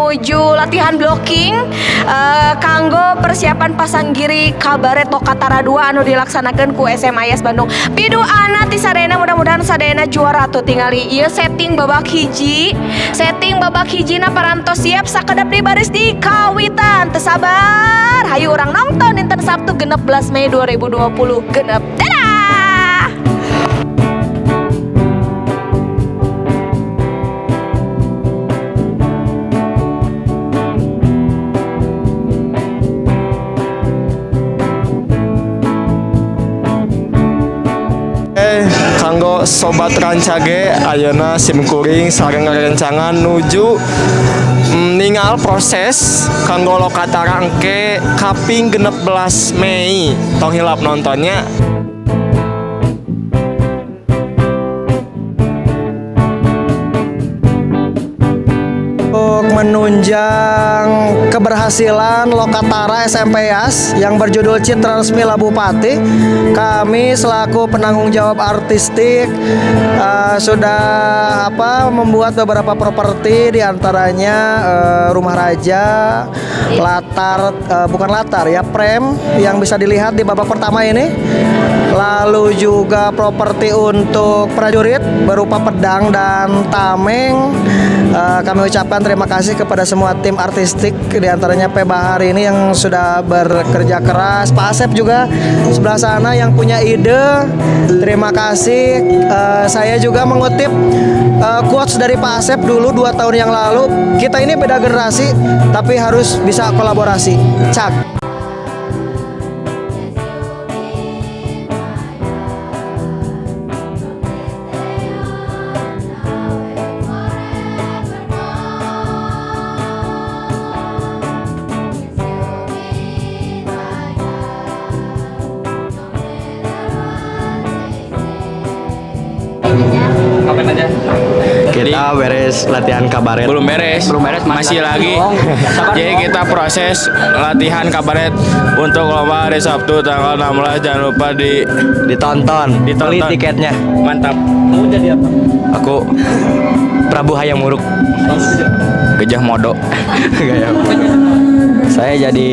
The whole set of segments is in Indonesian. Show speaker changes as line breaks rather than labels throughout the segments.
menuju latihan blocking kanggo persiapan pasanggiri kabaret Lokatara 2 anu dilaksanakan ku SMIS Bandung. Pidu anak ti sadayana mudah-mudahan sadayana juara tuh tingali ieu setting babak hiji. Setting babak hijina parantos siap sakedap di baris di kawitan. Teu sabar, hayu urang nonton dinten Sabtu 16 Mei 2020 genep. Dadah.
Kanggo sobat rancage ayeuna simkuring sareng ngarencangan nuju ningal proses kanggo Lokatara engke kaping 16 Mei tong hilap nontonnya.
Menunjang keberhasilan Lokatara SMPS yang berjudul Citra Resmi Labu Pati, kami selaku penanggung jawab artistik sudah membuat beberapa properti, diantaranya rumah raja, frame yang bisa dilihat di babak pertama ini, lalu juga properti untuk prajurit berupa pedang dan tameng. Kami ucapkan terima kasih kepada semua tim artistik, diantaranya P. Bahar ini yang sudah bekerja keras, Pak Asep juga sebelah sana yang punya ide. Terima kasih. Saya juga mengutip quotes dari Pak Asep dulu 2 tahun yang lalu, kita ini beda generasi tapi harus bisa kolaborasi. Cak.
Kapan aja?
Kita beres latihan kabaret.
Belum beres, masih lagi. Jadi kita proses latihan kabaret untuk lomba hari Sabtu tanggal 16. Jangan lupa
Ditonton. Beli tiketnya.
Mantap.
Kamu jadi apa?
Aku Prabu Hayam Muruk.
Gejah Modo.
Saya jadi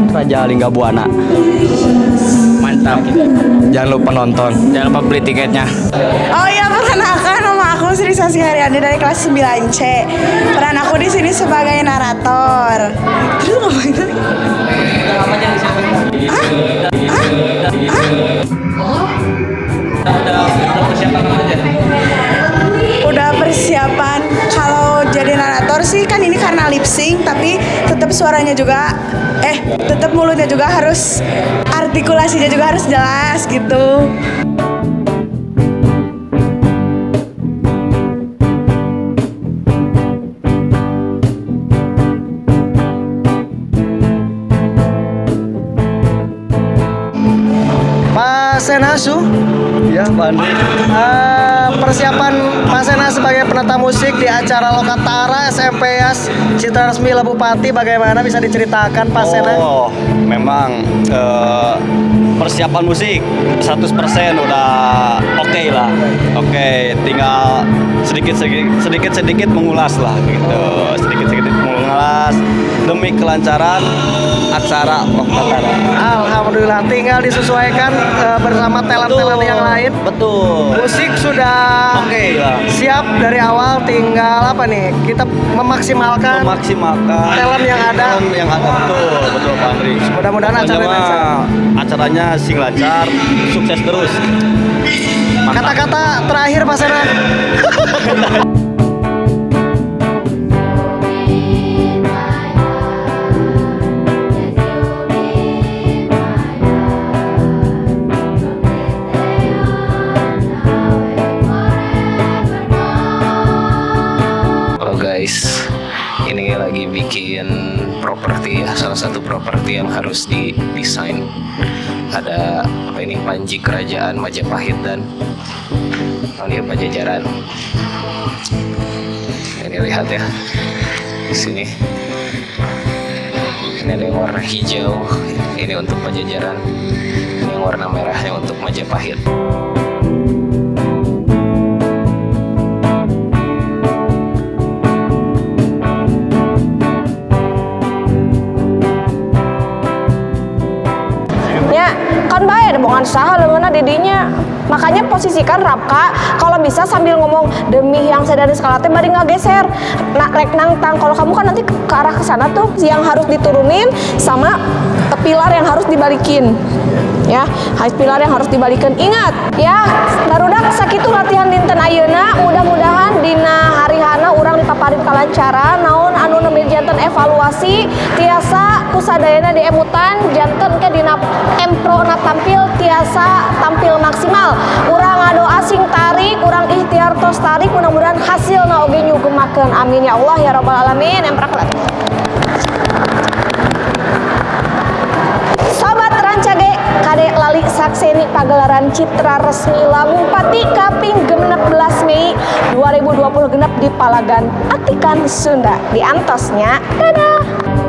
Raja Lingga Buana.
Mantap.
Jangan lupa nonton.
Jangan lupa beli tiketnya.
Oh iya, perkenalkan nama aku Sri Sasi Haryani dari kelas 9C. Peran aku di sini sebagai narator. Terus ngapain tadi? Udah persiapan. Kalau jadi narator sih kan ini karena lip sync, tapi tetap suaranya juga tetap mulutnya juga harus, artikulasinya juga harus jelas gitu.
Pak Senasu, ya Bandung. Persiapan Pak Sena sebagai penata musik di acara Lokatara SMPS Citra Resmi Labu Pati bagaimana, bisa diceritakan Pak Sena?
Oh, memang persiapan musik 100% udah oke lah. Oke, tinggal sedikit mengulas lah gitu. Sedikit mengulas demi kelancaran acara Lokatara.
Alhamdulillah, tinggal disesuaikan bersama talent-talent yang lain.
Betul.
Musik sudah
Oke lah.
siap dari awal, tinggal kita memaksimalkan talent yang ada.
Betul Pak Andri.
Mudah-mudahan
acaranya sing lancar, sukses terus.
Kata-kata terakhir Pak Sena.
Guys, ini lagi bikin properti ya, salah satu properti yang harus didesain. Ada Panji Kerajaan Majapahit dan Pajajaran. Ini lihat ya, di sini. Ini ada yang warna hijau, ini untuk Pajajaran. Ini yang warna merahnya untuk Majapahit.
rombongan saha leungeunna didinya. Makanya posisikan Rapka kalau bisa sambil ngomong demi yang saya dari skala teh bari ngageser. Nah, rek nangtang kalau kamu kan nanti ke arah kesana tuh yang harus diturunin sama pilar yang harus dibalikin. Ya, pilar yang harus dibalikin. Ingat ya, barudak sakitu latihan dinten ayeuna, mudah-mudahan dina harihana urang dipaparin kalancaran naon anu nembe janten evaluasi tiasa kusadayana di emutan janten ke dina empro na tampil tiasa tampil maksimal. Urang ngadoa sing tarik, urang ikhtiar tos tarik, mudah-mudahan hasilna oge nyugemakeun. Amin ya Allah ya rabbal alamin. Emprak. Sobat Rancage, Kade lali sakseni pagelaran Citra Resmi Lampung Pati kaping 16 Mei 2020 genep di Palagan Atikan Sunda. Di antosnya, dadah.